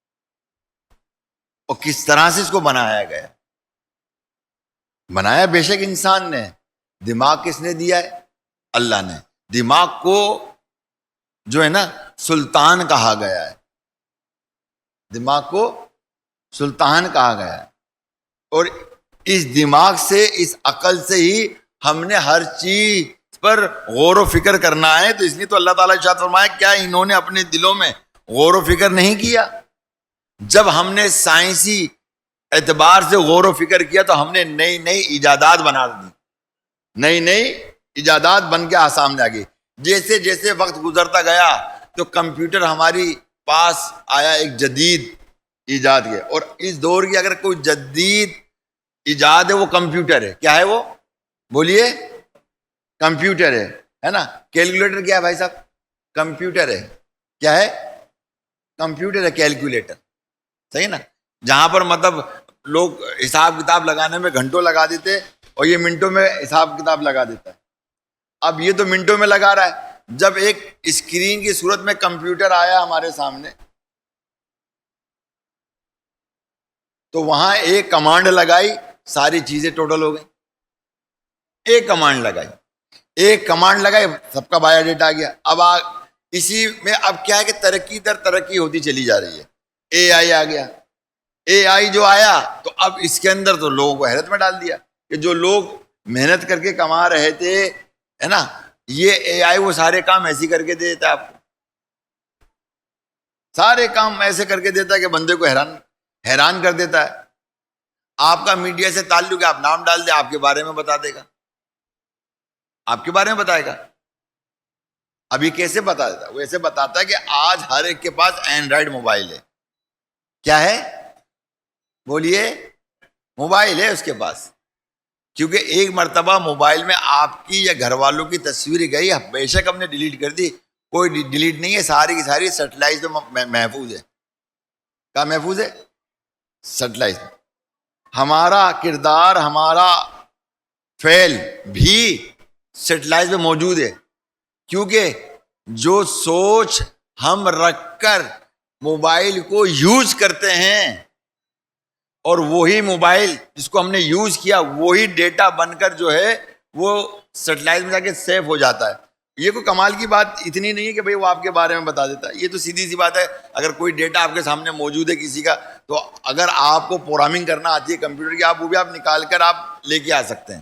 اور کس طرح سے اس کو بنایا گیا؟ بنایا بے شک انسان نے. دماغ کس نے دیا ہے؟ اللہ نے. دماغ کو جو ہے نا سلطان کہا گیا ہے, دماغ کو سلطان کہا گیا ہے. اور اس دماغ سے, اس عقل سے ہی ہم نے ہر چیز پر غور و فکر کرنا ہے. تو اس لیے تو اللہ تعالیٰ ارشاد فرمایا کیا انہوں نے اپنے دلوں میں غور و فکر نہیں کیا؟ جب ہم نے سائنسی اعتبار سے غور و فکر کیا تو ہم نے نئی نئی ایجادات بنا دی, نئی نئی ایجادات بن کے سامنے آ گئی. جیسے جیسے وقت گزرتا گیا تو کمپیوٹر ہماری پاس آیا, ایک جدید ایجاد کے. اور اس دور کی اگر کوئی جدید ایجاد ہے وہ کمپیوٹر ہے. کیا ہے وہ؟ بولیے. کمپیوٹر ہے نا. کیلکولیٹر کیا ہے بھائی صاحب؟ کمپیوٹر ہے. کیا ہے؟ کمپیوٹر ہے, کیلکولیٹر. صحیح نا. جہاں پر مطلب لوگ حساب کتاب لگانے میں گھنٹوں لگا دیتے اور یہ منٹوں میں حساب کتاب لگا دیتا ہے. اب یہ تو منٹوں میں لگا رہا ہے. جب ایک اسکرین کی صورت میں کمپیوٹر آیا ہمارے سامنے تو وہاں ایک کمانڈ لگائی, ساری چیزیں ٹوٹل ہو گئی. ایک کمانڈ لگائی, ایک کمانڈ لگائی, سب کا بایو ڈیٹا آ گیا. اب اسی میں اب کیا ہے کہ ترقی در ترقی ہوتی چلی جا رہی ہے. اے آئی آ گیا. اے آئی جو آیا تو اب اس کے اندر تو لوگوں کو حیرت میں ڈال دیا کہ جو لوگ محنت کر کے کما رہے تھے ہے نا, یہ اے آئی وہ سارے کام ایسے کر کے دے دیتا ہے آپ کو. سارے کام ایسے کر کے دیتا ہے کہ بندے کو حیران کر دیتا ہے. آپ کا میڈیا سے تعلق ہے, آپ نام ڈال دیں, آپ کے بارے میں بتا دے گا, آپ کے بارے میں بتائے گا. ابھی کیسے بتا دیتا؟ وہ ایسے بتاتا ہے کہ آج ہر ایک کے پاس اینڈرائڈ موبائل ہے. کیا ہے؟ بولیے. موبائل ہے اس کے پاس. کیونکہ ایک مرتبہ موبائل میں آپ کی یا گھر والوں کی تصویر گئی, بے شک ہم نے ڈیلیٹ کر دی, کوئی ڈیلیٹ نہیں ہے, ساری کی ساری سیٹلائٹ پہ محفوظ ہے. کہاں محفوظ ہے؟ سیٹلائٹ. ہمارا کردار، ہمارا فعل بھی سیٹلائٹ میں موجود ہے، کیونکہ جو سوچ ہم رکھ کر موبائل کو یوز کرتے ہیں اور وہی موبائل جس کو ہم نے یوز کیا وہی ڈیٹا بن کر جو ہے وہ سیٹلائٹ میں جا کے سیو ہو جاتا ہے. یہ کوئی کمال کی بات اتنی نہیں ہے کہ بھئی وہ آپ کے بارے میں بتا دیتا ہے. یہ تو سیدھی سی بات ہے. اگر کوئی ڈیٹا آپ کے سامنے موجود ہے کسی کا، تو اگر آپ کو پروگرامنگ کرنا آتی ہے کمپیوٹر کی، آپ وہ بھی آپ نکال کر آپ لے کے آ سکتے ہیں.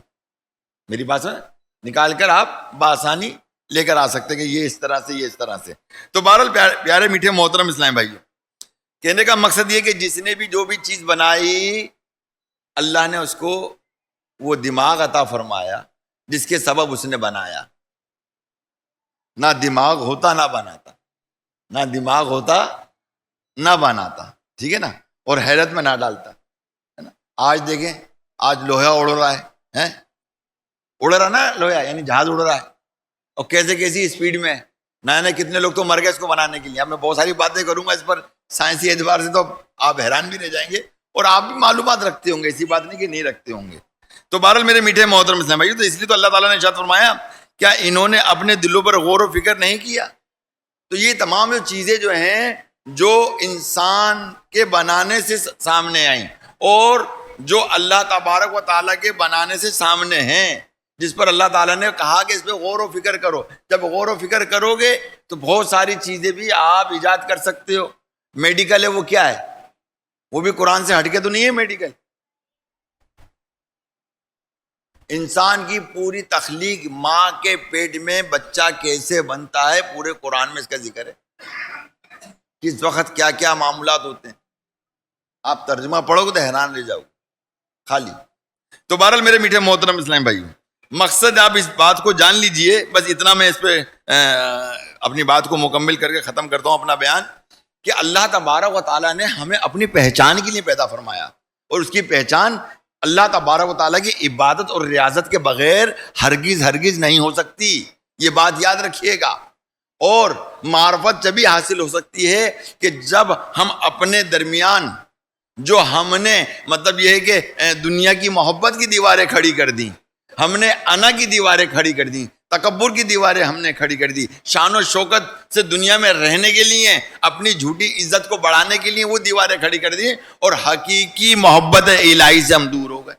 میری بات سن، نکال کر آپ بآسانی لے کر آ سکتے ہیں کہ یہ اس طرح سے، یہ اس طرح سے. تو بہرحال پیارے میٹھے محترم اسلام بھائیو، کہنے کا مقصد یہ کہ جس نے بھی جو بھی چیز بنائی، اللہ نے اس کو وہ دماغ عطا فرمایا جس کے سبب اس نے بنایا. نہ دماغ ہوتا نہ بناتا، نہ دماغ ہوتا نہ بناتا، ٹھیک ہے نا، اور حیرت میں نہ ڈالتا، ہے نا. آج دیکھیں، آج لوہا اڑ رہا ہے، اڑ رہا نا لوہا، یعنی جہاز اڑ رہا ہے، اور کیسے کیسی اسپیڈ میں. نئے کتنے لوگ تو مر گئے اس کو بنانے کے لیے. اب میں بہت ساری باتیں کروں گا اس پر سائنسی اعتبار سے، تو آپ حیران بھی رہ جائیں گے، اور آپ بھی معلومات رکھتے ہوں گے، ایسی بات نہیں کہ نہیں رکھتے ہوں گے. تو بہرحال میرے میٹھے محترم اسلام بھائی، تو اس لیے تو اللہ تعالیٰ نے ارشاد فرمایا، کیا انہوں نے اپنے دلوں پر غور و فکر نہیں کیا؟ تو یہ تمام چیزیں جو ہیں جو انسان کے بنانے سے سامنے آئیں، اور جو اللہ تبارک و تعالیٰ کے بنانے سے سامنے ہیں، جس پر اللہ تعالیٰ نے کہا کہ اس پہ غور و فکر کرو. جب غور و فکر کرو گے تو بہت ساری چیزیں بھی آپ ایجاد کر سکتے ہو. میڈیکل ہے، وہ کیا ہے؟ وہ بھی قرآن سے ہٹ کے تو نہیں ہے میڈیکل. انسان کی پوری تخلیق، ماں کے پیٹ میں بچہ کیسے بنتا ہے، پورے قرآن میں اس کا ذکر ہے. کس وقت کیا کیا معاملات ہوتے ہیں، آپ ترجمہ پڑھو گے تو حیران رہ جاؤ خالی. تو بہرحال میرے میٹھے محترم اسلام بھائیو، مقصد آپ اس بات کو جان لیجئے. بس اتنا میں اس پہ اپنی بات کو مکمل کر کے ختم کرتا ہوں اپنا بیان، کہ اللہ تبارک و تعالیٰ نے ہمیں اپنی پہچان کے لیے پیدا فرمایا، اور اس کی پہچان اللہ تبارک و تعالیٰ کی عبادت اور ریاضت کے بغیر ہرگز ہرگز نہیں ہو سکتی. یہ بات یاد رکھیے گا. اور معرفت جبھی حاصل ہو سکتی ہے کہ جب ہم اپنے درمیان جو ہم نے، مطلب یہ ہے کہ دنیا کی محبت کی دیواریں کھڑی کر دیں، ہم نے انا کی دیواریں کھڑی کر دیں، تکبر کی دیواریں ہم نے کھڑی کر دی، شان و شوکت سے دنیا میں رہنے کے لیے، اپنی جھوٹی عزت کو بڑھانے کے لیے وہ دیواریں کھڑی کر دی، اور حقیقی محبت الہی سے ہم دور ہو گئے.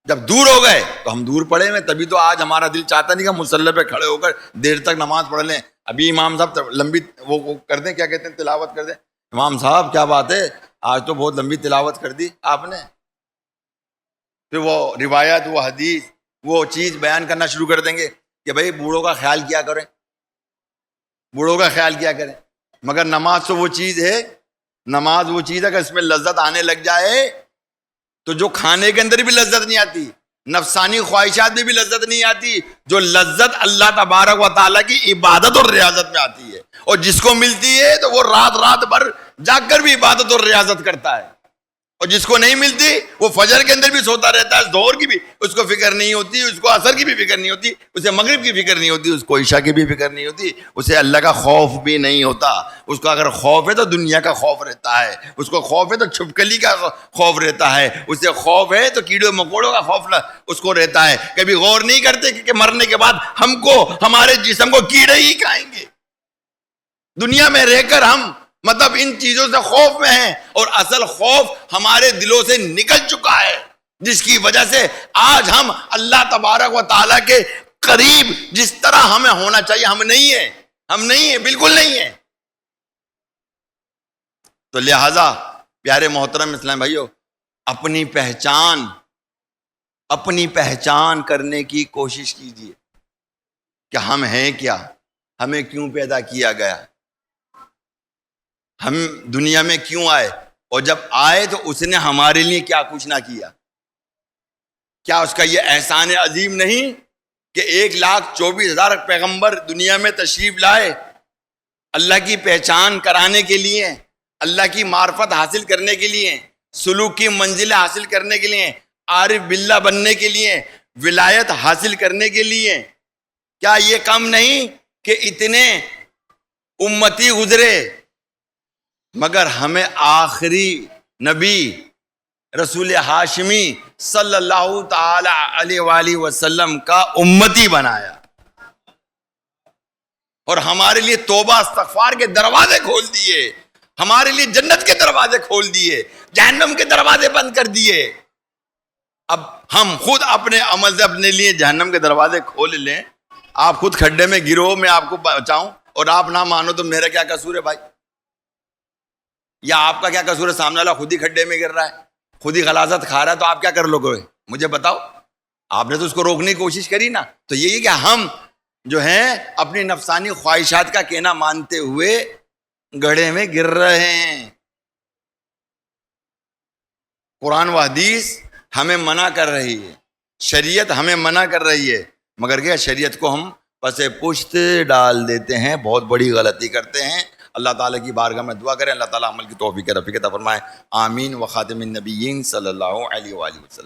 جب دور ہو گئے تو ہم دور پڑے ہوئے. تبھی تو آج ہمارا دل چاہتا نہیں کہ مصلی پہ کھڑے ہو کر دیر تک نماز پڑھ لیں. ابھی امام صاحب لمبی وہ کر دیں، کیا کہتے ہیں، تلاوت کر دیں. امام صاحب کیا بات ہے، آج تو بہت لمبی تلاوت کر دی آپ نے. پھر وہ روایت، وہ حدیث، وہ چیز بیان کرنا شروع کر دیں گے کہ بھئی بوڑھوں کا خیال کیا کریں، بوڑھوں کا خیال کیا کریں. مگر نماز تو وہ چیز ہے، نماز وہ چیز ہے کہ اس میں لذت آنے لگ جائے تو جو کھانے کے اندر بھی لذت نہیں آتی، نفسانی خواہشات میں بھی لذت نہیں آتی، جو لذت اللہ تبارک و تعالیٰ کی عبادت اور ریاضت میں آتی ہے. اور جس کو ملتی ہے تو وہ رات بھر جاگ کر بھی عبادت اور ریاضت کرتا ہے، اور جس کو نہیں ملتی وہ فجر کے اندر بھی سوتا رہتا ہے، ظہر کی بھی اس کو فکر نہیں ہوتی، اس کو عصر کی بھی فکر نہیں ہوتی، اسے مغرب کی فکر نہیں ہوتی، اس کو عشاء کی بھی فکر نہیں ہوتی، اسے اللہ کا خوف بھی نہیں ہوتا. اس کو اگر خوف ہے تو دنیا کا خوف رہتا ہے، اس کو خوف ہے تو چھپکلی کا خوف رہتا ہے، اسے خوف ہے تو کیڑے مکوڑوں کا خوف اس کو رہتا ہے. کبھی غور نہیں کرتے کہ مرنے کے بعد ہم کو، ہمارے جسم کو کیڑے ہی کھائیں گے. دنیا میں رہ کر ہم مطلب ان چیزوں سے خوف میں ہیں، اور اصل خوف ہمارے دلوں سے نکل چکا ہے، جس کی وجہ سے آج ہم اللہ تبارک و تعالیٰ کے قریب جس طرح ہمیں ہونا چاہیے ہم نہیں ہیں، ہم نہیں ہیں، بالکل نہیں ہیں. تو لہذا پیارے محترم اسلام بھائیو، اپنی پہچان کرنے کی کوشش کیجیے کہ ہم ہیں کیا، ہمیں کیوں پیدا کیا گیا، ہم دنیا میں کیوں آئے، اور جب آئے تو اس نے ہمارے لیے کیا کچھ نہ کیا. کیا اس کا یہ احسان عظیم نہیں کہ 1,24,000 پیغمبر دنیا میں تشریف لائے، اللہ کی پہچان کرانے کے لیے، اللہ کی معرفت حاصل کرنے کے لیے، سلوک کی منزلیں حاصل کرنے کے لیے، عارف باللہ بننے کے لیے، ولایت حاصل کرنے کے لیے. کیا یہ کم نہیں کہ اتنے امتی گزرے، مگر ہمیں آخری نبی رسول ہاشمی صلی اللہ تعالی علیہ وآلہ وسلم کا امتی بنایا، اور ہمارے لیے توبہ استغفار کے دروازے کھول دیے، ہمارے لیے جنت کے دروازے کھول دیے، جہنم کے دروازے بند کر دیے۔ اب ہم خود اپنے عمل سے اپنے لیے جہنم کے دروازے کھول لیں، آپ خود کھڈے میں گرو، میں آپ کو بچاؤں، اور آپ نہ مانو تو میرا کیا قصور ہے بھائی؟ یا آپ کا کیا قصور ہے؟ سامنے والا خود ہی کھڈے میں گر رہا ہے، خود ہی غلاظت کھا رہا ہے، تو آپ کیا کر لو گے؟ مجھے بتاؤ۔ آپ نے تو اس کو روکنے کی کوشش کری نا۔ تو یہی کہ ہم جو ہیں اپنی نفسانی خواہشات کا کہنا مانتے ہوئے گڑھے میں گر رہے ہیں۔ قرآن و حدیث ہمیں منع کر رہی ہے، شریعت ہمیں منع کر رہی ہے، مگر کیا شریعت کو ہم پس پشت ڈال دیتے ہیں، بہت بڑی غلطی کرتے ہیں۔ اللہ تعالیٰ کی بارگاہ میں دعا کریں اللہ تعالیٰ عمل کی توفیق رفیق عطا فرمائے، آمین۔ و خاتم النبیین صلی اللہ علیہ وآلہ وسلم۔